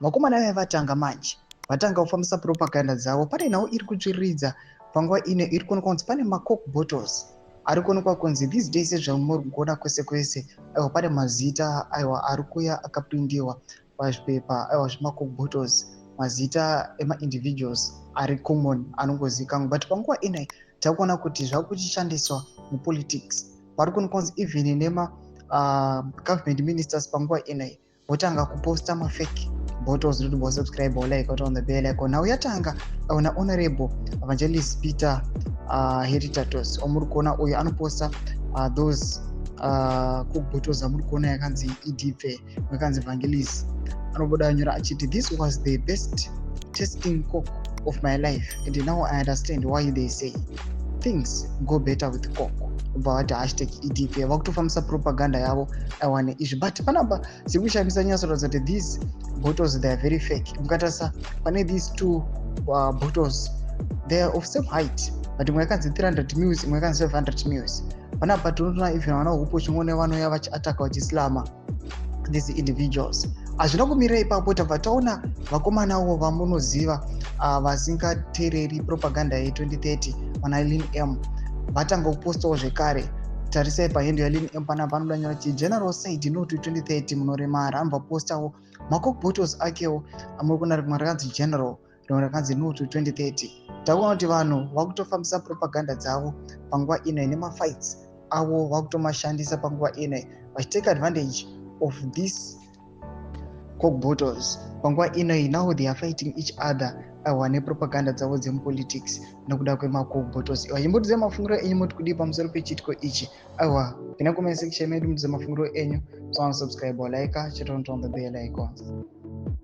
vakomana vaya vatanga manje vatanga kufambisa propaganda dzavo. Pane nhau iri kutsviridza panguva ine iri kuonekwa kunzi pane macoke bottles ari kuonekwa kunzi these days zvamuri kugona kwese kwese. Aiwa pane mazita aiwa ari kuya akaprindiwa pazvipepa aiwa zvemacoke bottles, mazita ema-individuals ari common anongozivikanwa. But panguva inai takuona kuti zvakuchishandiswa mupolitics. Vari kuonekwa kunzi even nema government ministers panguva inai votanga kuposta mafake bottles kuti bosubscribe or like on the bell icon. Now yatanga na honorable evangelist Peter Heritatos omuri kuona uyo anoposta those coke bottles amuri kuona yakanzi idipe yakanzi evangelist anoboda anyora achiti this was the best tasting coke of my life and now I understand why they say things go better with coke. But hashtag EDP vakutofambisa propaganda yavo aiwane izvi. But panapa sekushandisa nyatsoratidza kuti these bottles they are very fake. Mukatarisa pane these two bottles they are of same height but imwe yakanzi 300 mils imwe yakanzi 500 mils. Panapa tinotoona even vana hupo chimwe nevanoya vachiataka vachislama these individuals. Hazvina kumira ipapo tabva taona vakomanavo vamunoziva vasingateereri propaganda ye2030 vana Lynn M vatanga kupostawo zvekare. Tarisai pahendo yaLynn M panapa vanodanyora kuti general said no to 2030 munoremara. Anobva postawo macoke bottles akewo amuri kuona rimwe rakanzi general rimwe rakanzi no to 2030. Takuona kuti vanhu vakutofambisa propaganda dzavo panguva inai nemafights avo vakutomashandisa panguva inai vachitake advantage of this coke bottles panguva inai. Now they are fighting each other aiwa nepropaganda dzavo dzemupolitics nekuda kwemacoke bottles. Chimbotidze mafungiro enyu moti kudii pamusoro pechitiko ichi. Aiwa pina comment section medu mudze mafungiro enyu. So subscribe or like, turn on the bell icon.